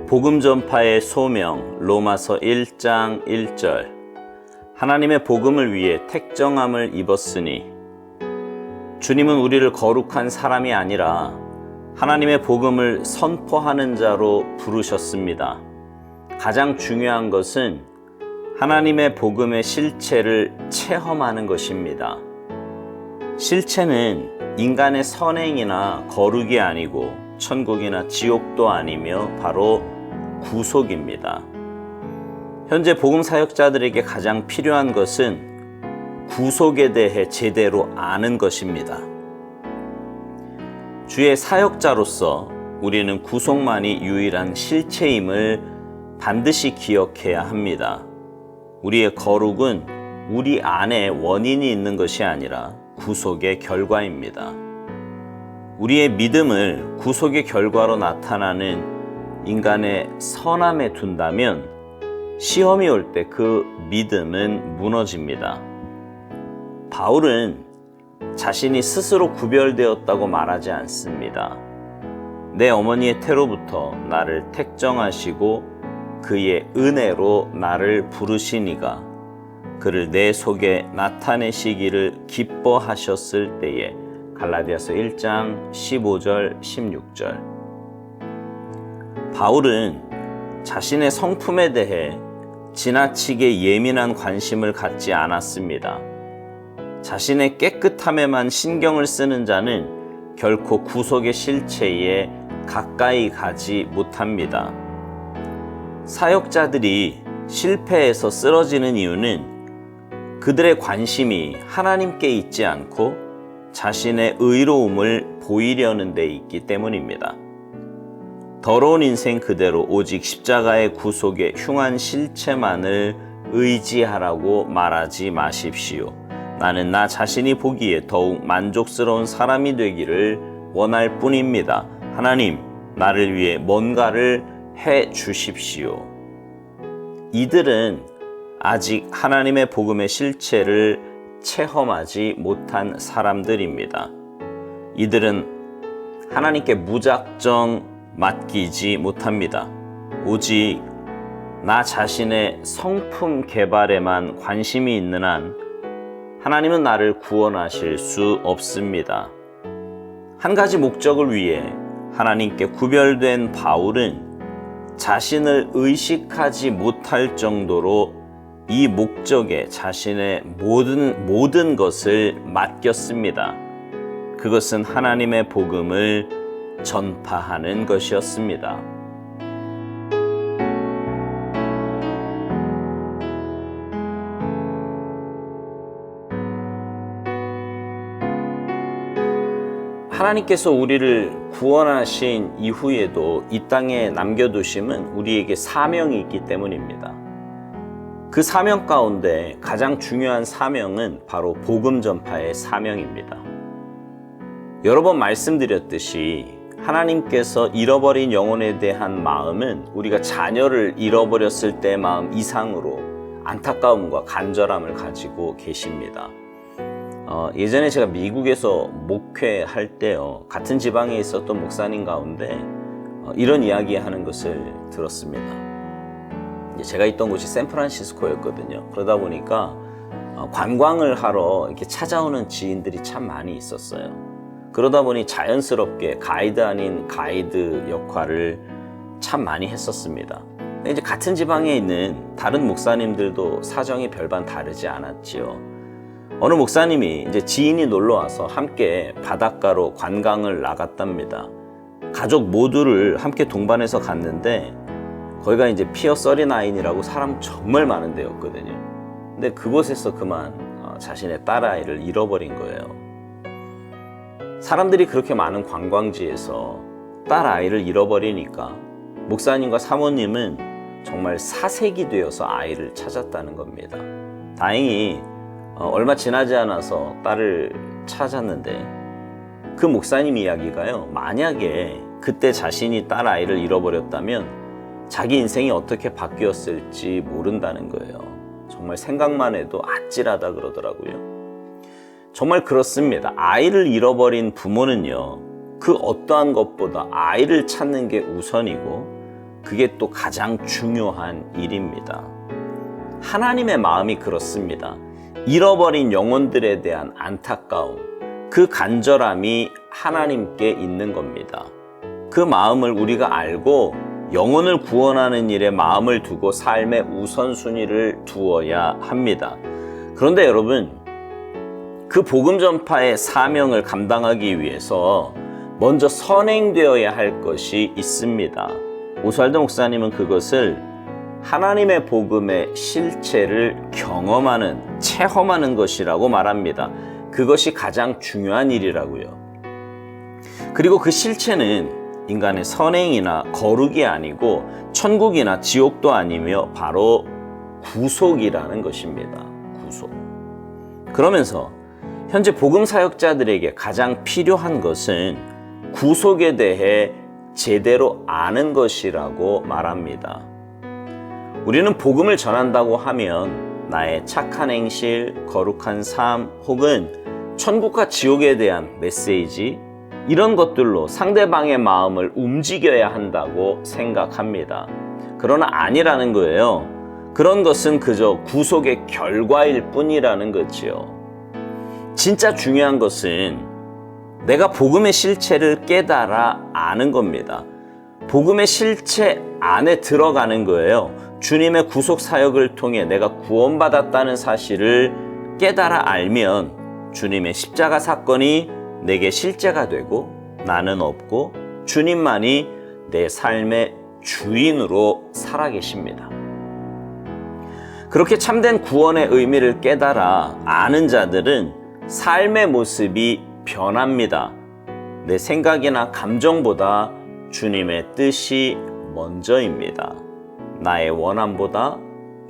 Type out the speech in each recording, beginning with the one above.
복음 전파의 소명 로마서 1장 1절 하나님의 복음을 위해 택정함을 입었으니 주님은 우리를 거룩한 사람이 아니라 하나님의 복음을 선포하는 자로 부르셨습니다. 가장 중요한 것은 하나님의 복음의 실체를 체험하는 것입니다. 실체는 인간의 선행이나 거룩이 아니고 천국이나 지옥도 아니며 바로 구속입니다. 현재 복음 사역자들에게 가장 필요한 것은 구속에 대해 제대로 아는 것입니다. 주의 사역자로서 우리는 구속만이 유일한 실체임을 반드시 기억해야 합니다. 우리의 거룩은 우리 안에 원인이 있는 것이 아니라 구속의 결과입니다. 우리의 믿음을 구속의 결과로 나타나는 인간의 선함에 둔다면 시험이 올 때 그 믿음은 무너집니다. 바울은 자신이 스스로 구별되었다고 말하지 않습니다. 내 어머니의 태로부터 나를 택정하시고 그의 은혜로 나를 부르시니가 그를 내 속에 나타내시기를 기뻐하셨을 때에 갈라디아서 1장 15절 16절 바울은 자신의 성품에 대해 지나치게 예민한 관심을 갖지 않았습니다. 자신의 깨끗함에만 신경을 쓰는 자는 결코 구속의 실체에 가까이 가지 못합니다. 사역자들이 실패해서 쓰러지는 이유는 그들의 관심이 하나님께 있지 않고 자신의 의로움을 보이려는 데 있기 때문입니다. 더러운 인생 그대로 오직 십자가의 구속의 흉한 실체만을 의지하라고 말하지 마십시오. 나는 나 자신이 보기에 더욱 만족스러운 사람이 되기를 원할 뿐입니다. 하나님, 나를 위해 뭔가를 해 주십시오. 이들은 아직 하나님의 복음의 실체를 체험하지 못한 사람들입니다. 이들은 하나님께 무작정 맡기지 못합니다. 오직 나 자신의 성품 개발에만 관심이 있는 한 하나님은 나를 구원하실 수 없습니다. 한 가지 목적을 위해 하나님께 구별된 바울은 자신을 의식하지 못할 정도로 이 목적에 자신의 모든 것을 맡겼습니다. 그것은 하나님의 복음을 전파하는 것이었습니다. 하나님께서 우리를 구원하신 이후에도 이 땅에 남겨두심은 우리에게 사명이 있기 때문입니다. 그 사명 가운데 가장 중요한 사명은 바로 복음 전파의 사명입니다. 여러 번 말씀드렸듯이 하나님께서 잃어버린 영혼에 대한 마음은 우리가 자녀를 잃어버렸을 때의 마음 이상으로 안타까움과 간절함을 가지고 계십니다. 예전에 제가 미국에서 목회할 때요, 같은 지방에 있었던 목사님 가운데 이런 이야기 하는 것을 들었습니다. 제가 있던 곳이 샌프란시스코였거든요. 그러다 보니까 관광을 하러 이렇게 찾아오는 지인들이 참 많이 있었어요. 그러다 보니 자연스럽게 가이드 아닌 가이드 역할을 참 많이 했었습니다. 이제 같은 지방에 있는 다른 목사님들도 사정이 별반 다르지 않았지요. 어느 목사님이 이제 지인이 놀러 와서 함께 바닷가로 관광을 나갔답니다. 가족 모두를 함께 동반해서 갔는데 거기가 이제 피어 39이라고 사람 정말 많은 데였거든요. 근데 그곳에서 그만 자신의 딸아이를 잃어버린 거예요. 사람들이 그렇게 많은 관광지에서 딸아이를 잃어버리니까 목사님과 사모님은 정말 사색이 되어서 아이를 찾았다는 겁니다. 다행히 얼마 지나지 않아서 딸을 찾았는데 그 목사님 이야기가요, 만약에 그때 자신이 딸아이를 잃어버렸다면 자기 인생이 어떻게 바뀌었을지 모른다는 거예요. 정말 생각만 해도 아찔하다 그러더라고요. 정말 그렇습니다. 아이를 잃어버린 부모는요, 그 어떠한 것보다 아이를 찾는 게 우선이고 그게 또 가장 중요한 일입니다. 하나님의 마음이 그렇습니다. 잃어버린 영혼들에 대한 안타까움, 그 간절함이 하나님께 있는 겁니다. 그 마음을 우리가 알고 영혼을 구원하는 일에 마음을 두고 삶의 우선순위를 두어야 합니다. 그런데 여러분, 그 복음 전파의 사명을 감당하기 위해서 먼저 선행되어야 할 것이 있습니다. 오스왈드 목사님은 그것을 하나님의 복음의 실체를 경험하는, 체험하는 것이라고 말합니다. 그것이 가장 중요한 일이라고요. 그리고 그 실체는 인간의 선행이나 거룩이 아니고 천국이나 지옥도 아니며 바로 구속이라는 것입니다. 구속. 그러면서 현재 복음 사역자들에게 가장 필요한 것은 구속에 대해 제대로 아는 것이라고 말합니다. 우리는 복음을 전한다고 하면 나의 착한 행실, 거룩한 삶 혹은 천국과 지옥에 대한 메시지, 이런 것들로 상대방의 마음을 움직여야 한다고 생각합니다. 그러나 아니라는 거예요. 그런 것은 그저 구속의 결과일 뿐이라는 거지요. 진짜 중요한 것은 내가 복음의 실체를 깨달아 아는 겁니다. 복음의 실체 안에 들어가는 거예요. 주님의 구속 사역을 통해 내가 구원받았다는 사실을 깨달아 알면 주님의 십자가 사건이 내게 실제가 되고 나는 없고 주님만이 내 삶의 주인으로 살아계십니다. 그렇게 참된 구원의 의미를 깨달아 아는 자들은 삶의 모습이 변합니다. 내 생각이나 감정보다 주님의 뜻이 먼저입니다. 나의 원함보다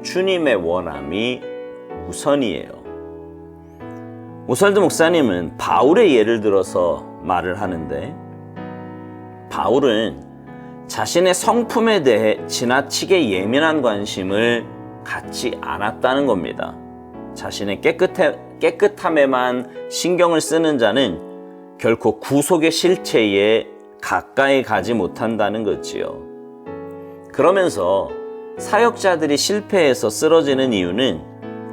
주님의 원함이 우선이에요. 오스왈드 목사님은 바울의 예를 들어서 말을 하는데, 바울은 자신의 성품에 대해 지나치게 예민한 관심을 갖지 않았다는 겁니다. 자신의 깨끗함에만 신경을 쓰는 자는 결코 구속의 실체에 가까이 가지 못한다는 거지요. 그러면서 사역자들이 실패해서 쓰러지는 이유는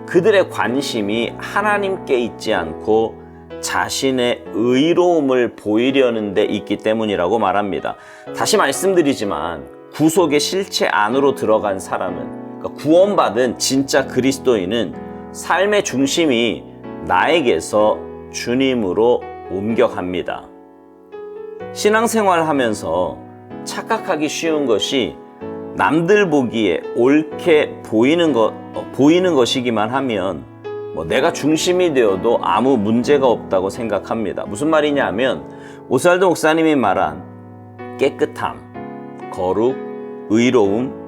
그들의 관심이 하나님께 있지 않고 자신의 의로움을 보이려는 데 있기 때문이라고 말합니다. 다시 말씀드리지만 구속의 실체 안으로 들어간 사람은, 그러니까 구원받은 진짜 그리스도인은 삶의 중심이 나에게서 주님으로 옮겨갑니다. 신앙생활 하면서 착각하기 쉬운 것이 남들 보기에 옳게 보이는 것이기만 하면 내가 중심이 되어도 아무 문제가 없다고 생각합니다. 무슨 말이냐 하면 오스왈드 목사님이 말한 깨끗함, 거룩, 의로움,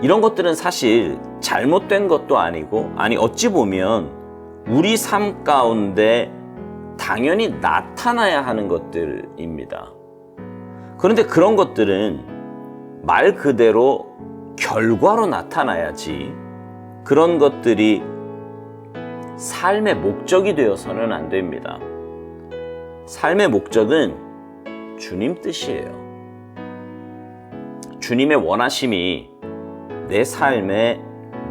이런 것들은 사실 잘못된 것도 아니고, 어찌 보면 우리 삶 가운데 당연히 나타나야 하는 것들입니다. 그런데 그런 것들은 말 그대로 결과로 나타나야지, 그런 것들이 삶의 목적이 되어서는 안 됩니다. 삶의 목적은 주님 뜻이에요. 주님의 원하심이 내 삶의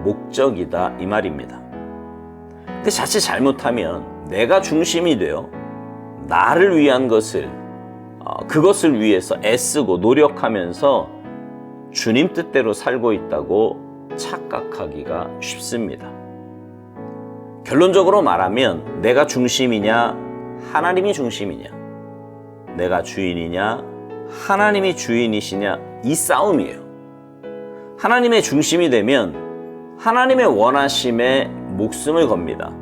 목적이다, 이 말입니다. 근데 자칫 잘못하면 내가 중심이 되어 나를 위한 것을, 그것을 위해서 애쓰고 노력하면서 주님 뜻대로 살고 있다고 착각하기가 쉽습니다. 결론적으로 말하면 내가 중심이냐 하나님이 중심이냐, 내가 주인이냐 하나님이 주인이시냐, 이 싸움이에요. 하나님의 중심이 되면 하나님의 원하심에 목숨을 겁니다.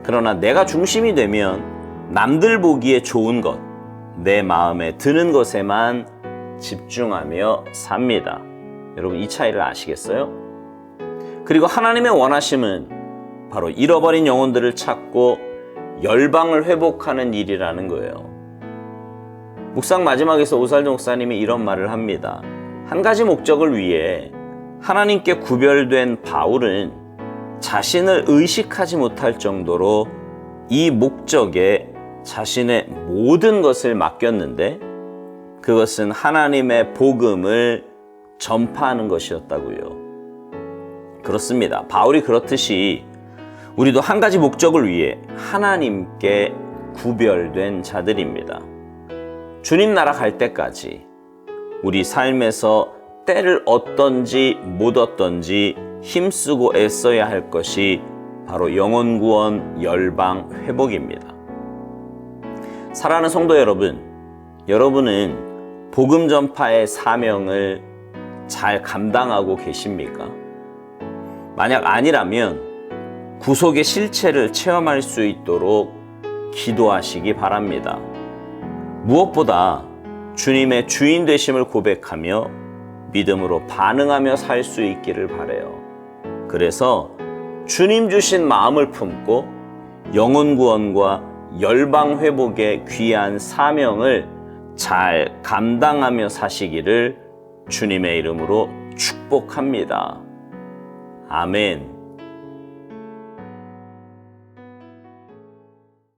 그러나 내가 중심이 되면 남들 보기에 좋은 것, 내 마음에 드는 것에만 집중하며 삽니다. 여러분, 이 차이를 아시겠어요? 그리고 하나님의 원하심은 바로 잃어버린 영혼들을 찾고 열방을 회복하는 일이라는 거예요. 묵상 마지막에서 오스왈드 목사님이 이런 말을 합니다. 한 가지 목적을 위해 하나님께 구별된 바울은 자신을 의식하지 못할 정도로 이 목적에 자신의 모든 것을 맡겼는데, 그것은 하나님의 복음을 전파하는 것이었다고요. 그렇습니다. 바울이 그렇듯이 우리도 한 가지 목적을 위해 하나님께 구별된 자들입니다. 주님 나라 갈 때까지 우리 삶에서 때를 얻든지 못 얻든지 힘쓰고 애써야 할 것이 바로 영혼 구원, 열방 회복입니다. 사랑하는 성도 여러분, 여러분은 복음 전파의 사명을 잘 감당하고 계십니까? 만약 아니라면 구속의 실체를 체험할 수 있도록 기도하시기 바랍니다. 무엇보다 주님의 주인 되심을 고백하며 믿음으로 반응하며 살 수 있기를 바라요. 그래서 주님 주신 마음을 품고 영혼 구원과 열방 회복의 귀한 사명을 잘 감당하며 사시기를 주님의 이름으로 축복합니다. 아멘.